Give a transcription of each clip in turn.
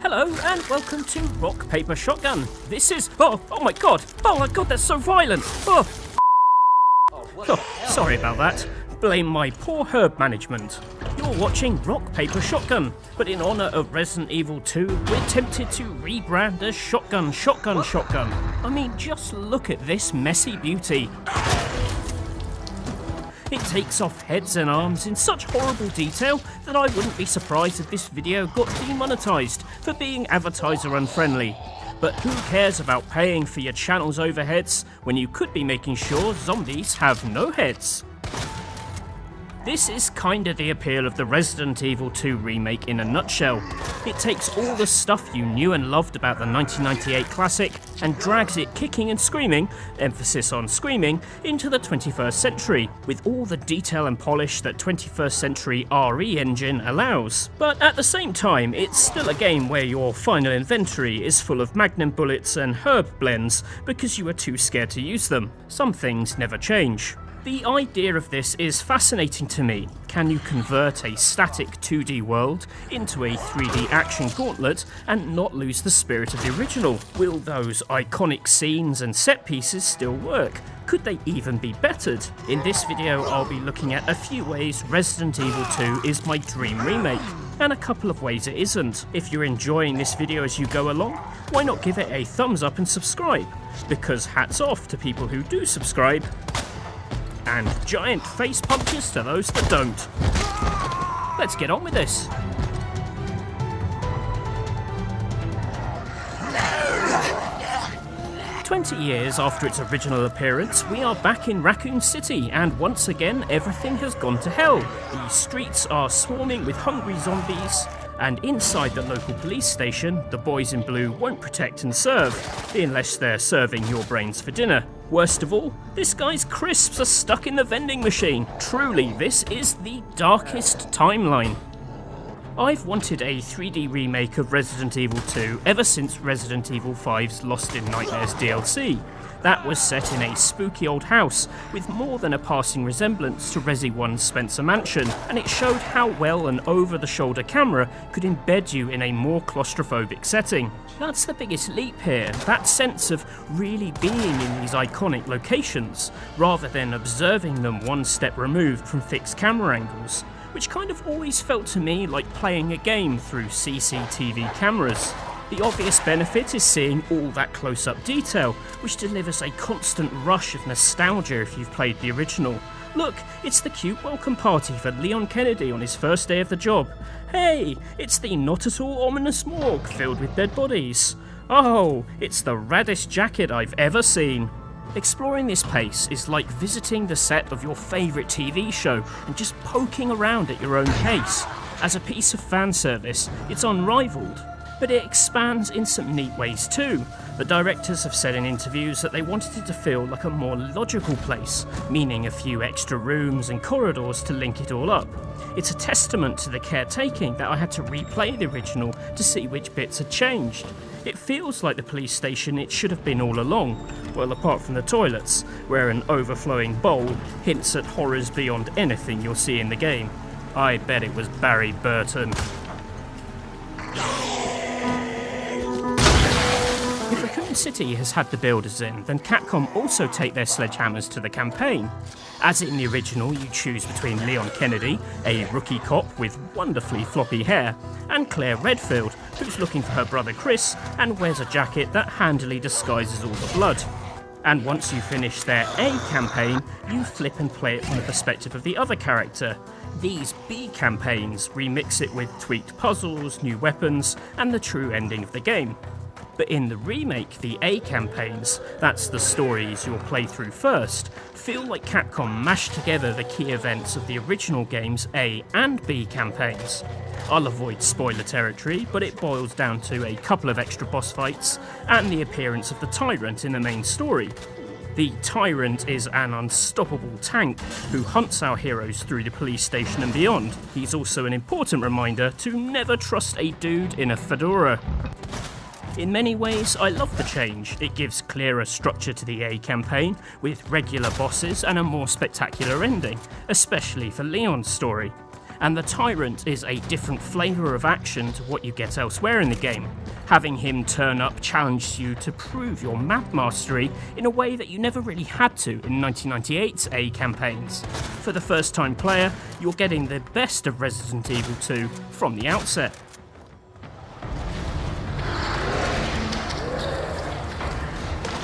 Hello and welcome to Rock, Paper, Shotgun. This is... Oh my god! Oh my god, that's so violent! Oh, sorry about that. Blame my poor herb management. You're watching Rock, Paper, Shotgun, but in honour of Resident Evil 2, we're tempted to rebrand as Shotgun. I mean, just look at this messy beauty. It takes off heads and arms in such horrible detail that I wouldn't be surprised if this video got demonetised for being advertiser unfriendly. But who cares about paying for your channel's overheads when you could be making sure zombies have no heads? This is kinda the appeal of the Resident Evil 2 remake in a nutshell. It takes all the stuff you knew and loved about the 1998 classic and drags it kicking and screaming, emphasis on screaming, into the 21st century, with all the detail and polish that 21st century RE engine allows. But at the same time, it's still a game where your final inventory is full of magnum bullets and herb blends because you are too scared to use them. Some things never change. The idea of this is fascinating to me. Can you convert a static 2D world into a 3D action gauntlet and not lose the spirit of the original? Will those iconic scenes and set pieces still work? Could they even be bettered? In this video, I'll be looking at a few ways Resident Evil 2 is my dream remake, and a couple of ways it isn't. If you're enjoying this video as you go along, why not give it a thumbs up and subscribe? Because hats off to people who do subscribe, and giant face punches to those that don't. Let's get on with this. "20 years after its original appearance, we are back in Raccoon City, and once again everything has gone to hell. The streets are swarming with hungry zombies, and inside the local police station, the boys in blue won't protect and serve, unless they're serving your brains for dinner. Worst of all, this guy's crisps are stuck in the vending machine. Truly, this is the darkest timeline. I've wanted a 3D remake of Resident Evil 2 ever since Resident Evil 5's Lost in Nightmares DLC. That was set in a spooky old house with more than a passing resemblance to Resi 1's Spencer Mansion, and it showed how well an over-the-shoulder camera could embed you in a more claustrophobic setting. That's the biggest leap here, that sense of really being in these iconic locations, rather than observing them one step removed from fixed camera angles, which kind of always felt to me like playing a game through CCTV cameras. The obvious benefit is seeing all that close-up detail, which delivers a constant rush of nostalgia if you've played the original. Look, it's the cute welcome party for Leon Kennedy on his first day of the job. Hey, it's the not at all ominous morgue filled with dead bodies. Oh, it's the raddest jacket I've ever seen. Exploring this place is like visiting the set of your favourite TV show and just poking around at your own pace. As a piece of fan service, it's unrivaled. But it expands in some neat ways too. The directors have said in interviews that they wanted it to feel like a more logical place, meaning a few extra rooms and corridors to link it all up. It's a testament to the caretaking that I had to replay the original to see which bits had changed. It feels like the police station it should have been all along, well apart from the toilets, where an overflowing bowl hints at horrors beyond anything you'll see in the game. I bet it was Barry Burton. If Raccoon City has had the builders in, then Capcom also take their sledgehammers to the campaign. As in the original, you choose between Leon Kennedy, a rookie cop with wonderfully floppy hair, and Claire Redfield, who's looking for her brother Chris and wears a jacket that handily disguises all the blood. And once you finish their A campaign, you flip and play it from the perspective of the other character. These B campaigns remix it with tweaked puzzles, new weapons, and the true ending of the game. But in the remake, the A campaigns, that's the stories you'll play through first, feel like Capcom mashed together the key events of the original game's A and B campaigns. I'll avoid spoiler territory, but it boils down to a couple of extra boss fights and the appearance of the Tyrant in the main story. The Tyrant is an unstoppable tank who hunts our heroes through the police station and beyond. He's also an important reminder to never trust a dude in a fedora. In many ways, I love the change. It gives clearer structure to the A campaign, with regular bosses and a more spectacular ending, especially for Leon's story. And the Tyrant is a different flavour of action to what you get elsewhere in the game. Having him turn up challenges you to prove your map mastery in a way that you never really had to in 1998's A campaigns. For the first time player, you're getting the best of Resident Evil 2 from the outset.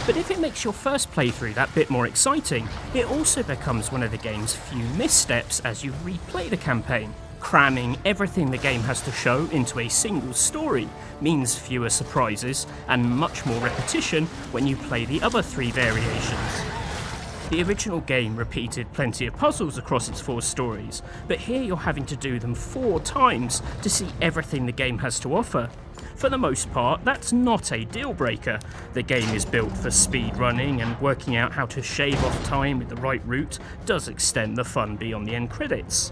But if it makes your first playthrough that bit more exciting, it also becomes one of the game's few missteps as you replay the campaign. Cramming everything the game has to show into a single story means fewer surprises and much more repetition when you play the other 3 variations. The original game repeated plenty of puzzles across its 4 stories, but here you're having to do them 4 times to see everything the game has to offer. For the most part, that's not a deal breaker. The game is built for speed running, and working out how to shave off time with the right route does extend the fun beyond the end credits.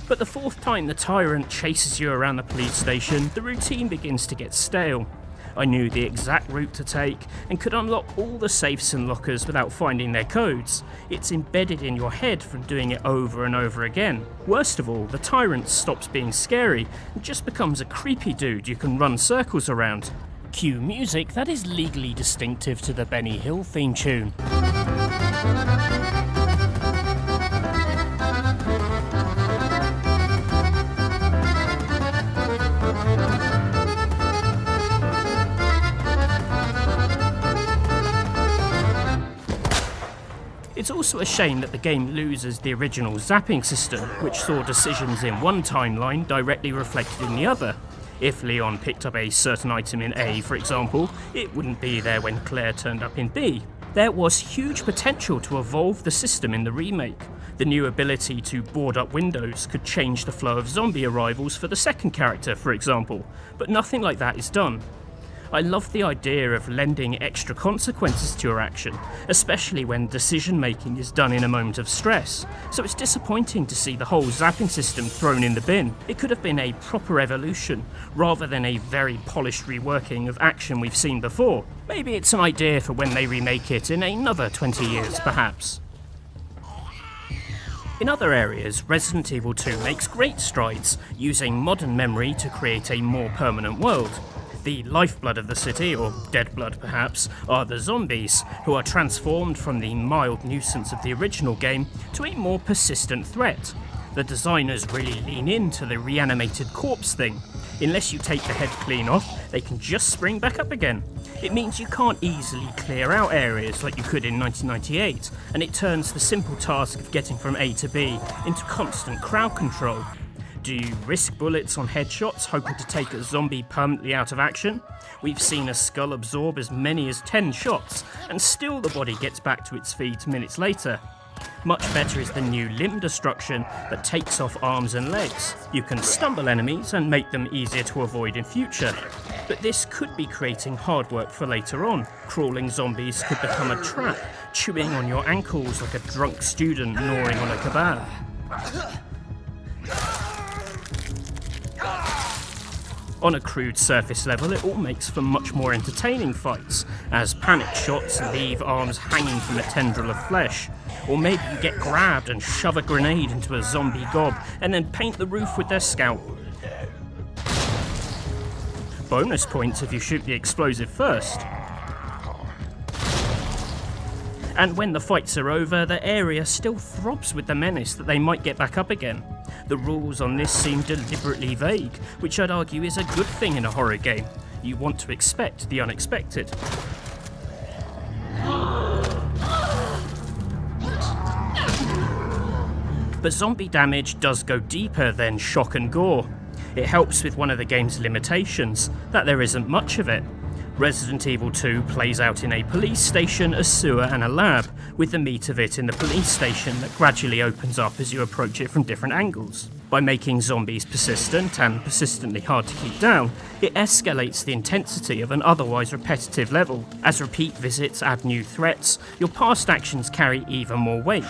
But the 4th time the Tyrant chases you around the police station, the routine begins to get stale. I knew the exact route to take and could unlock all the safes and lockers without finding their codes. It's embedded in your head from doing it over and over again. Worst of all, the Tyrant stops being scary and just becomes a creepy dude you can run circles around. Cue music that is legally distinctive to the Benny Hill theme tune. It's also a shame that the game loses the original zapping system, which saw decisions in one timeline directly reflected in the other. If Leon picked up a certain item in A, for example, it wouldn't be there when Claire turned up in B. There was huge potential to evolve the system in the remake. The new ability to board up windows could change the flow of zombie arrivals for the second character, for example, but nothing like that is done. I love the idea of lending extra consequences to your action, especially when decision making is done in a moment of stress, so it's disappointing to see the whole zapping system thrown in the bin. It could have been a proper evolution, rather than a very polished reworking of action we've seen before. Maybe it's an idea for when they remake it in another 20 years, perhaps. In other areas, Resident Evil 2 makes great strides, using modern memory to create a more permanent world. The lifeblood of the city, or dead blood perhaps, are the zombies, who are transformed from the mild nuisance of the original game to a more persistent threat. The designers really lean into the reanimated corpse thing. Unless you take the head clean off, they can just spring back up again. It means you can't easily clear out areas like you could in 1998, and it turns the simple task of getting from A to B into constant crowd control. Do you risk bullets on headshots hoping to take a zombie permanently out of action? We've seen a skull absorb as many as 10 shots, and still the body gets back to its feet minutes later. Much better is the new limb destruction that takes off arms and legs. You can stumble enemies and make them easier to avoid in future. But this could be creating hard work for later on. Crawling zombies could become a trap, chewing on your ankles like a drunk student gnawing on a kebab. On a crude surface level, it all makes for much more entertaining fights, as panic shots leave arms hanging from a tendril of flesh. Or maybe you get grabbed and shove a grenade into a zombie gob and then paint the roof with their scalp. Bonus points if you shoot the explosive first. And when the fights are over, the area still throbs with the menace that they might get back up again. The rules on this seem deliberately vague, which I'd argue is a good thing in a horror game. You want to expect the unexpected. But zombie damage does go deeper than shock and gore. It helps with one of the game's limitations, that there isn't much of it. Resident Evil 2 plays out in a police station, a sewer and a lab, with the meat of it in the police station that gradually opens up as you approach it from different angles. By making zombies persistent and persistently hard to keep down, it escalates the intensity of an otherwise repetitive level. As repeat visits add new threats, your past actions carry even more weight.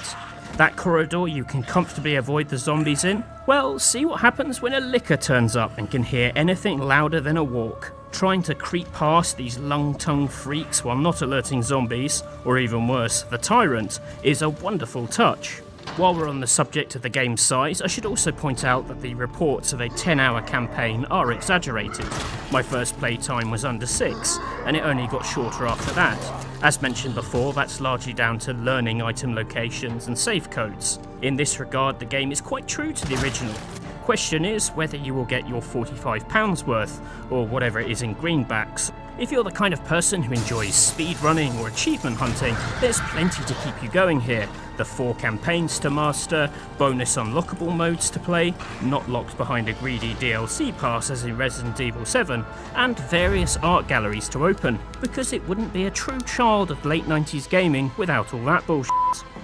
That corridor you can comfortably avoid the zombies in? Well, see what happens when a licker turns up and can hear anything louder than a walk. Trying to creep past these lung-tongued freaks while not alerting zombies, or even worse, the Tyrant, is a wonderful touch. While we're on the subject of the game's size, I should also point out that the reports of a 10-hour campaign are exaggerated. My first playtime was under 6, and it only got shorter after that. As mentioned before, that's largely down to learning item locations and save codes. In this regard, the game is quite true to the original. Question is whether you will get your £45 worth, or whatever it is in greenbacks. If you're the kind of person who enjoys speedrunning or achievement hunting, there's plenty to keep you going here. The 4 campaigns to master, bonus unlockable modes to play, not locked behind a greedy DLC pass as in Resident Evil 7, and various art galleries to open, because it wouldn't be a true child of late 90s gaming without all that bullshit.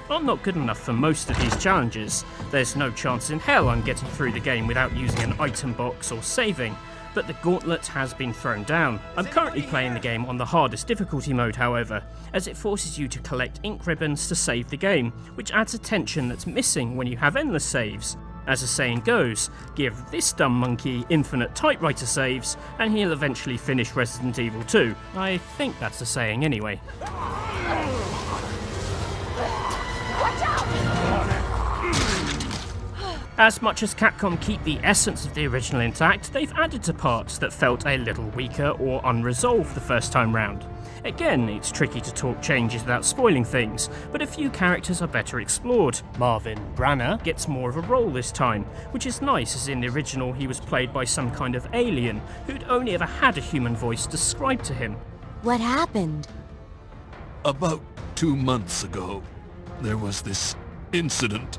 I'm not good enough for most of these challenges. There's no chance in hell I'm getting through the game without using an item box or saving, but the gauntlet has been thrown down. I'm currently playing the game on the hardest difficulty mode, however, as it forces you to collect ink ribbons to save the game, which adds a tension that's missing when you have endless saves. As the saying goes, give this dumb monkey infinite typewriter saves, and he'll eventually finish Resident Evil 2. I think that's the saying anyway. As much as Capcom keep the essence of the original intact, they've added to parts that felt a little weaker or unresolved the first time round. Again, it's tricky to talk changes without spoiling things, but a few characters are better explored. Marvin Branner gets more of a role this time, which is nice as in the original he was played by some kind of alien who'd only ever had a human voice described to him. What happened? About 2 months ago, there was this incident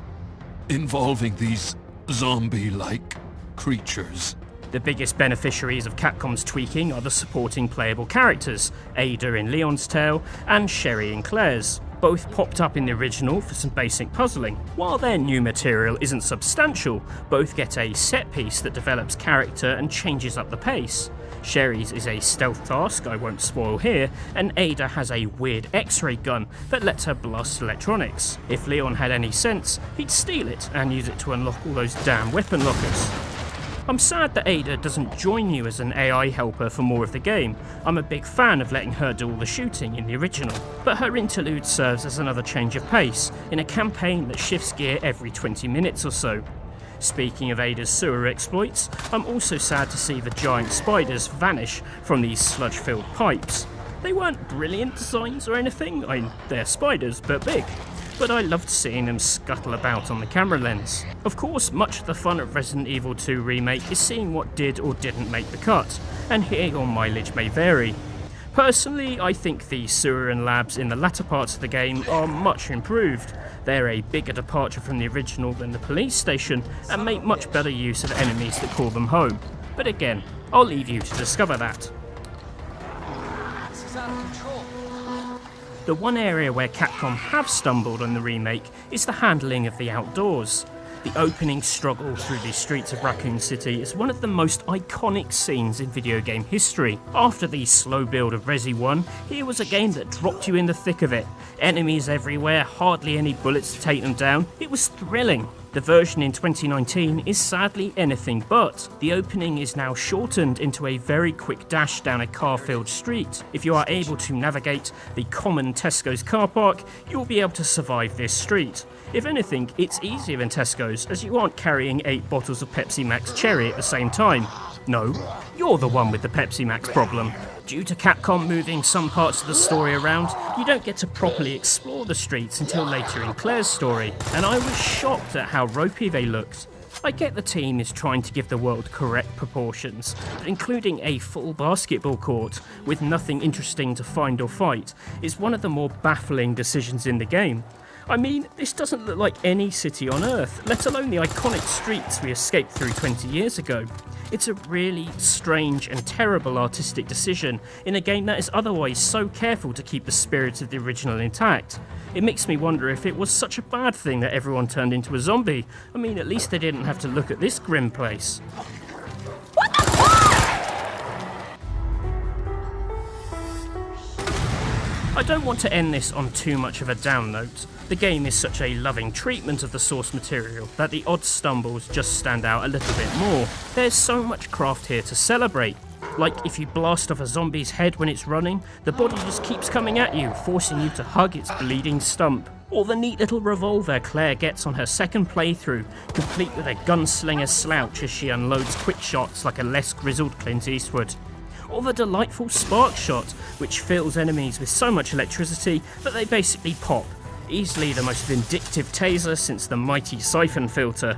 involving these zombie-like creatures. The biggest beneficiaries of Capcom's tweaking are the supporting playable characters, Ada in Leon's Tale and Sherry in Claire's. Both popped up in the original for some basic puzzling. While their new material isn't substantial, both get a set piece that develops character and changes up the pace. Sherry's is a stealth task I won't spoil here, and Ada has a weird X-ray gun that lets her blast electronics. If Leon had any sense, he'd steal it and use it to unlock all those damn weapon lockers. I'm sad that Ada doesn't join you as an AI helper for more of the game. I'm a big fan of letting her do all the shooting in the original, but her interlude serves as another change of pace in a campaign that shifts gear every 20 minutes or so. Speaking of Ada's sewer exploits, I'm also sad to see the giant spiders vanish from these sludge-filled pipes. They weren't brilliant designs or anything, they're spiders, but big. But I loved seeing them scuttle about on the camera lens. Of course, much of the fun of Resident Evil 2 Remake is seeing what did or didn't make the cut, and here your mileage may vary. Personally, I think the sewer and labs in the latter parts of the game are much improved. They're a bigger departure from the original than the police station, and make much better use of enemies that call them home. But again, I'll leave you to discover that. This is out of control. The one area where Capcom have stumbled on the remake is the handling of the outdoors. The opening struggle through the streets of Raccoon City is one of the most iconic scenes in video game history. After the slow build of Resi 1, here was a game that dropped you in the thick of it. Enemies everywhere, hardly any bullets to take them down. It was thrilling. The version in 2019 is sadly anything but. The opening is now shortened into a very quick dash down a car-filled street. If you are able to navigate the common Tesco's car park, you will be able to survive this street. If anything, it's easier than Tesco's, as you aren't carrying 8 bottles of Pepsi Max Cherry at the same time. No, you're the one with the Pepsi Max problem. Due to Capcom moving some parts of the story around, you don't get to properly explore the streets until later in Claire's story, and I was shocked at how ropey they looked. I get the team is trying to give the world correct proportions, but including a full basketball court with nothing interesting to find or fight is one of the more baffling decisions in the game. I mean, this doesn't look like any city on Earth, let alone the iconic streets we escaped through 20 years ago. It's a really strange and terrible artistic decision in a game that is otherwise so careful to keep the spirit of the original intact. It makes me wonder if it was such a bad thing that everyone turned into a zombie. I mean, at least they didn't have to look at this grim place. What the fuck? I don't want to end this on too much of a down note. The game is such a loving treatment of the source material that the odd stumbles just stand out a little bit more. There's so much craft here to celebrate. Like if you blast off a zombie's head when it's running, the body just keeps coming at you, forcing you to hug its bleeding stump. Or the neat little revolver Claire gets on her second playthrough, complete with a gunslinger slouch as she unloads quick shots like a less grizzled Clint Eastwood. Or the delightful spark shot, which fills enemies with so much electricity that they basically pop. Easily the most vindictive taser since the mighty siphon filter.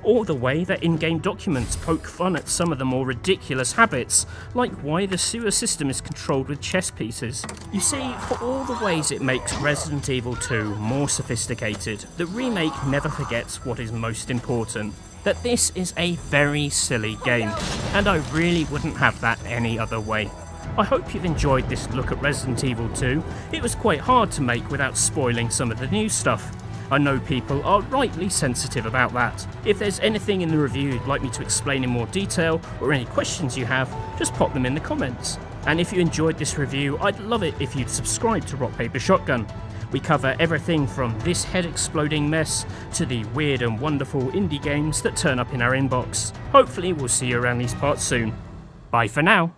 Or the way that in-game documents poke fun at some of the more ridiculous habits, like why the sewer system is controlled with chess pieces. You see, for all the ways it makes Resident Evil 2 more sophisticated, the remake never forgets what is most important. That this is a very silly game, and I really wouldn't have that any other way. I hope you've enjoyed this look at Resident Evil 2. It was quite hard to make without spoiling some of the new stuff. I know people are rightly sensitive about that. If there's anything in the review you'd like me to explain in more detail, or any questions you have, just pop them in the comments. And if you enjoyed this review, I'd love it if you'd subscribe to Rock Paper Shotgun. We cover everything from this head-exploding mess to the weird and wonderful indie games that turn up in our inbox. Hopefully we'll see you around these parts soon. Bye for now.